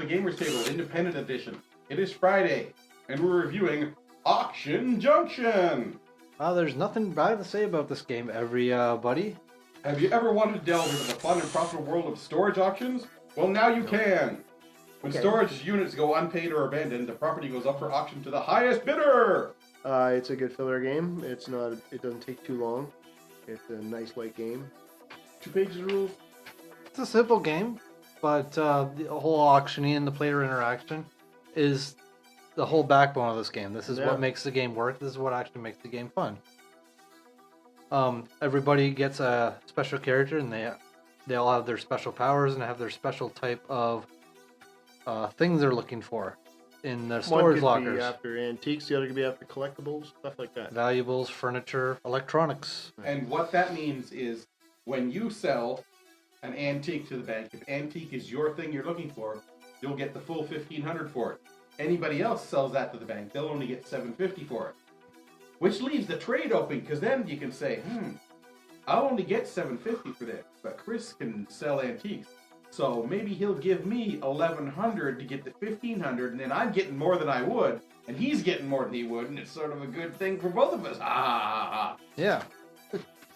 Gamers Table Independent Edition. It is Friday, and we're reviewing Auction Junction. There's nothing bad to say about this game, everybody. Have you ever wanted to delve into the fun and profitable world of storage auctions? Well, now you can. When storage units go unpaid or abandoned, the property goes up for auction to the highest bidder. It's a good filler game. It doesn't take too long. It's a nice light game. 2 pages of rules. It's a simple game, but the whole auctioning and the player interaction is the whole backbone of this game. This is what makes the game work. This is what actually makes the game fun. Everybody gets a special character, and they all have their special powers and have their special type of things they're looking for in their storage lockers. One could be after antiques, the other could be after collectibles, stuff like that. Valuables, furniture, electronics. And what that means is when you sell an antique to the bank, if antique is your thing you're looking for, you'll get the full $1,500 for it. Anybody else sells that to the bank, they'll only get $750 for it. Which leaves the trade open, because then you can say, I'll only get $750 for this, but Chris can sell antiques. So maybe he'll give me $1,100 to get the $1,500, and then I'm getting more than I would, and he's getting more than he would, and it's sort of a good thing for both of us. Yeah.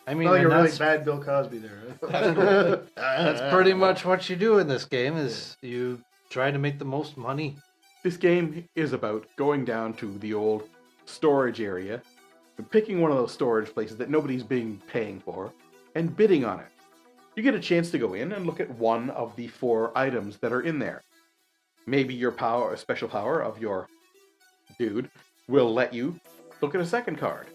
I mean, you're really bad Bill Cosby there. That's pretty much what you do in this game, is you try to make the most money. This game is about going down to the old storage area, and picking one of those storage places that nobody's paying for, and bidding on it. You get a chance to go in and look at one of the 4 items that are in there. Maybe your special power of your dude will let you look at a second card.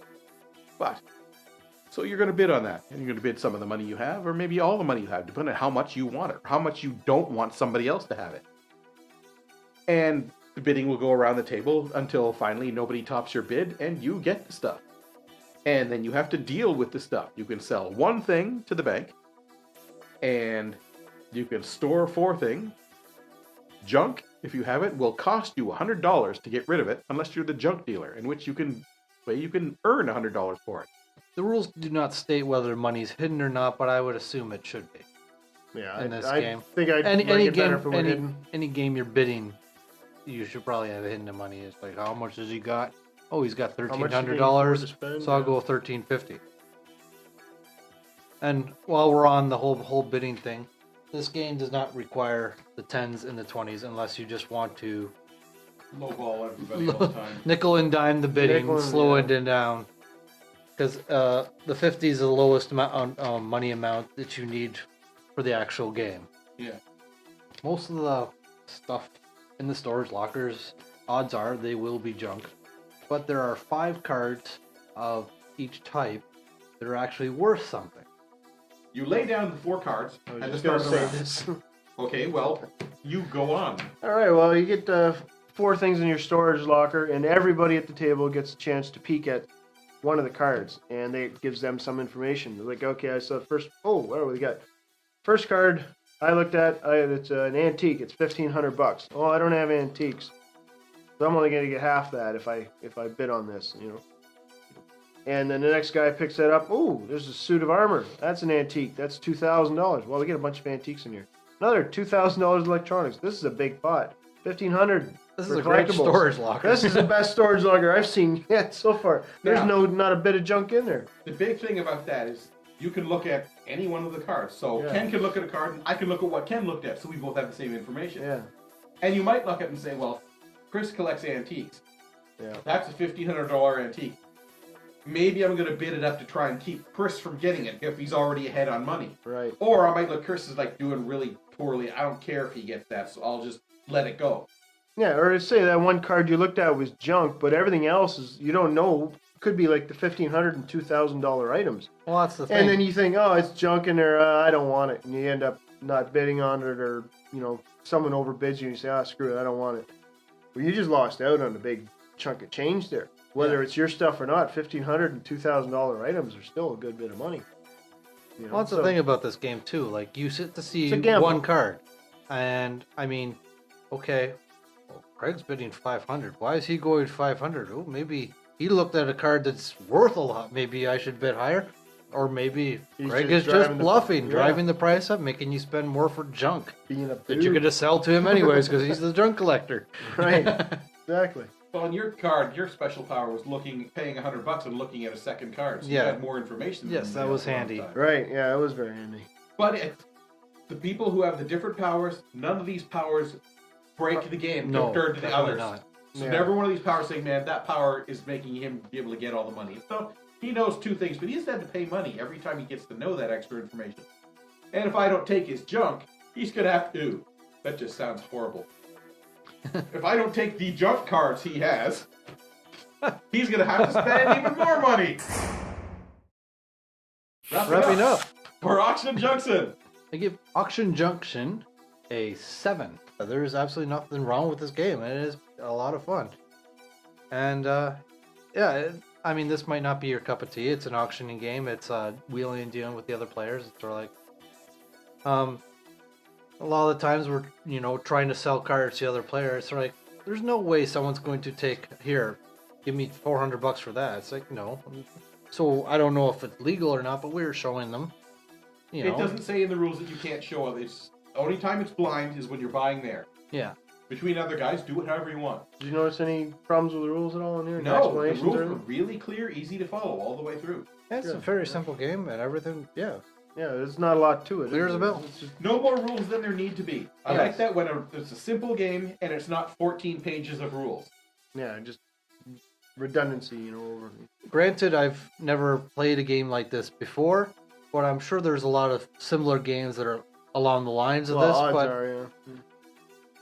So you're going to bid on that, and you're going to bid some of the money you have, or maybe all the money you have, depending on how much you want it, or how much you don't want somebody else to have it. And the bidding will go around the table until finally nobody tops your bid, and you get the stuff. And then you have to deal with the stuff. You can sell one thing to the bank, and you can store 4 things. Junk, if you have it, will cost you $100 to get rid of it, unless you're the junk dealer, in which you can earn $100 for it. The rules do not state whether money's hidden or not, but I would assume it should be. Yeah, in this I game. think I'd any like it game, better if it were hidden. any game you're bidding, you should probably have hidden the money. It's like, how much has he got? Oh, he's got $1,300, so I'll go $1,350. And while we're on the whole bidding thing, this game does not require the 10s and the 20s unless you just want to lowball everybody all the time. Nickel and dime the bidding, slow it down. Because the 50 is the lowest money amount that you need for the actual game. Yeah. Most of the stuff in the storage lockers, odds are they will be junk. But there are 5 cards of each type that are actually worth something. You lay down the 4 cards I was at the just start going of the to say round. this. Okay, well, you go on. All right, well, you get 4 things in your storage locker, and everybody at the table gets a chance to peek at one of the cards, and it gives them some information. They're like, okay, I saw first. Oh, what do we got? First card I looked at, it's an antique. It's $1,500. Oh, I don't have antiques, so I'm only going to get half that if I bid on this, And then the next guy picks that up. Oh, there's a suit of armor. That's an antique. That's $2,000. Well, we get a bunch of antiques in here. Another $2,000 electronics. This is a big pot. $1,500. This is a great storage locker. This is the best storage locker I've seen yet so far. There's not a bit of junk in there. The big thing about that is you can look at any one of the cards. So Ken can look at a card, and I can look at what Ken looked at, so we both have the same information. Yeah. And you might look at it and say, well, Chris collects antiques. Yeah. That's a $1,500 antique. Maybe I'm going to bid it up to try and keep Chris from getting it if he's already ahead on money. Right. Or I might look, Chris is like doing really poorly. I don't care if he gets that, so I'll just let it go. Yeah, or say that one card you looked at was junk, but everything else is, you don't know, could be like the $1,500 and $2,000 items. Well, that's the thing. And then you think, oh, it's junk in there, I don't want it. And you end up not bidding on it, or, someone overbids you and you say, screw it, I don't want it. Well, you just lost out on a big chunk of change there. Whether it's your stuff or not, $1,500 and $2,000 items are still a good bit of money. Well, that's the thing about this game, too. Like, you sit to see one card. And, I mean, okay, well, Craig's bidding $500. Why is he going $500? Oh, maybe he looked at a card that's worth a lot. Maybe I should bid higher. Or maybe He's Greg just is just driving the- bluffing, yeah. driving the price up, making you spend more for junk Being a that you're going to sell to him anyways because he's the junk collector. Right. Exactly. Well, on your card, your special power was paying $100 and looking at a second card, so Yeah. you had more information. Yes, than that the was other one handy. time. Right. Yeah, it was very handy. But the people who have the different powers, none of these powers break the game No, compared to the definitely others. not. So Yeah. never one of these powers saying, man, that power is making him be able to get all the money. So he knows two things, but he just had to pay money every time he gets to know that extra information. And if I don't take his junk, he's going to have to. Ooh, that just sounds horrible. If I don't take the junk cards he has, he's going to have to spend even more money. Wrapping up. For Auction Junction. I give Auction Junction a 7. There's absolutely nothing wrong with this game. It is a lot of fun. And I mean, this might not be your cup of tea. It's an auctioning game. It's wheeling and dealing with the other players. It's sort of like, a lot of the times we're trying to sell cards to other players. It's like there's no way someone's going to take here. Give me $400 for that. It's like no. So I don't know if it's legal or not, but we're showing them. It doesn't say in the rules that you can't show it. It's the only time it's blind is when you're buying there. Yeah. Between other guys, do it however you want. Did you notice any problems with the rules at all in here? No, the Explanations rules or were anything? really clear, easy to follow all the way through. It's a Good. very simple game and everything. Yeah. Yeah, there's not a lot to it. Clear is as a there? bell. It's just- No more rules than there need to be. I Yes. like that when it's a simple game and it's not 14 pages of rules. yeah, just redundancy, over. Granted, I've never played a game like this before, but I'm sure there's a lot of similar games that are along the lines of Well, this. odds But are, yeah.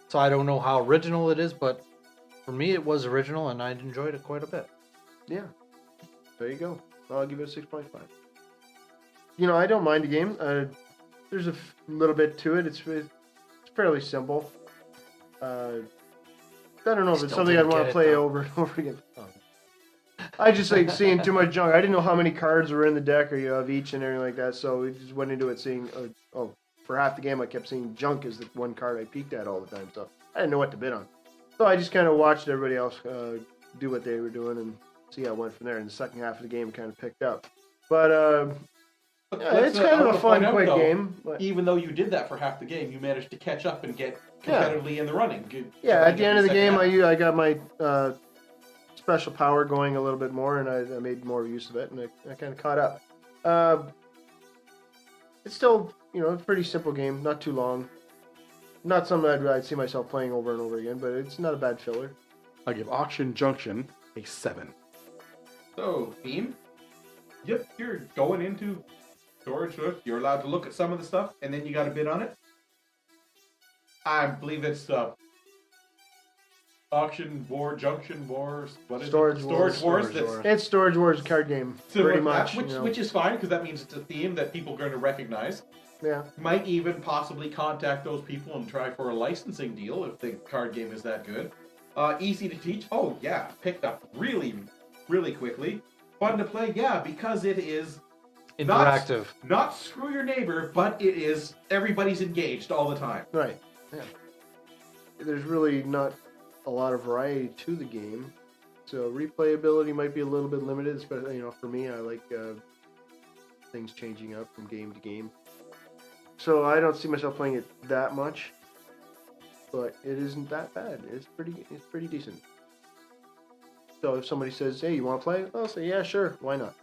so I don't know how original it is, but for me, it was original, and I enjoyed it quite a bit. Yeah. There you go. I'll give it a 6.5. I don't mind the game. There's a little bit to it. It's fairly simple. I don't know if it's Still something I'd didn't want get to it, play though. over and over again. I just like seeing too much junk. I didn't know how many cards were in the deck or of each and everything like that. So we just went into it seeing. For half the game, I kept seeing junk as the one card I peeked at all the time. So I didn't know what to bid on. So I just kind of watched everybody else do what they were doing and see how it went from there. And the second half of the game kind of picked up. But yeah, it's kind of a fun, quick game. But Even though you did that for half the game, you managed to catch up and get competitively in the running. yeah, at the end of the game, I got my special power going a little bit more, and I made more use of it, and I kind of caught up. It's still, a pretty simple game, not too long. Not something I'd see myself playing over and over again, but it's not a bad filler. I give Auction Junction a 7. So, theme? Yep, you're going into storage. You're allowed to look at some of the stuff, and then you got to bid on it. I believe it's Auction War, Junction Wars, what is Storage it? Wars. Storage Wars. Storage That's Wars. It's Storage Wars card game, similar pretty to much. that, which is fine, because that means it's a theme that people are going to recognize. Yeah. Might even possibly contact those people and try for a licensing deal if the card game is that good. Easy to teach. Oh, yeah. Picked up really, really quickly. Fun to play. Yeah, because it is Interactive. not screw your neighbor, but it is everybody's engaged all the time. Right. Yeah. There's really not a lot of variety to the game, so replayability might be a little bit limited. Especially, for me, I like things changing up from game to game. So I don't see myself playing it that much, but it isn't that bad. It's pretty decent. So if somebody says, "Hey, you want to play?" I'll say, "Yeah, sure. Why not?"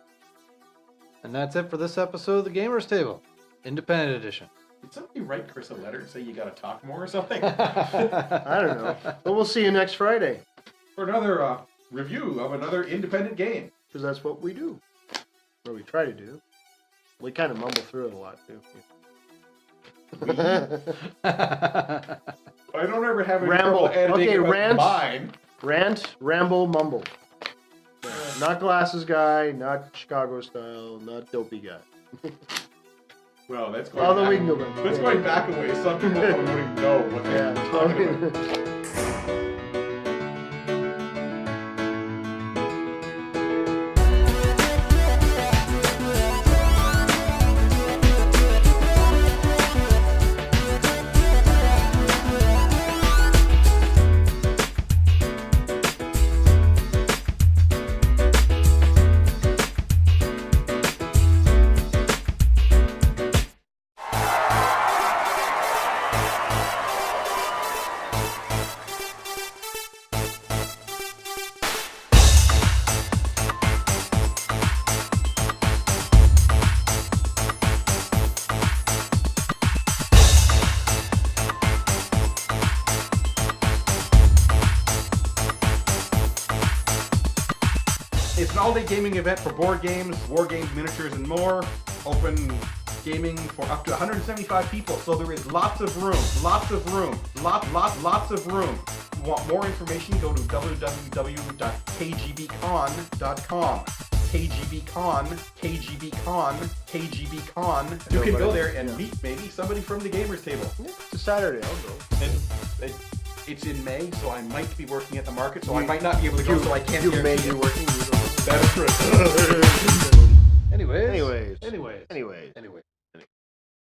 And that's it for this episode of the Gamers Table, Independent Edition. Did somebody write Chris a letter and say you got to talk more or something? I don't know, but we'll see you next Friday For another review of another independent game. because that's what we do, or we try to do. We kind of mumble through it a lot too. I don't ever have any Ramble. trouble editing Okay, about rant. mine. Rant, ramble, mumble. Not glasses guy, not Chicago style, not dopey guy. Well, that's going Although back. we can go back. That's going back a ways. Some people don't even know what they're talking about. Yeah. all-day gaming event for board games, war games, miniatures, and more. Open gaming for up to 175 people, so there is lots of room, lots of room. If you want more information, go to www.kgbcon.com. KGBCon. You can go there and meet maybe somebody from the gamers table. Yeah, it's a Saturday. I'll go. And it's in May, so I might be working at the market, so I might not be able to go, so I can't You guarantee may be it. working. That is true. Anyways. Anyways.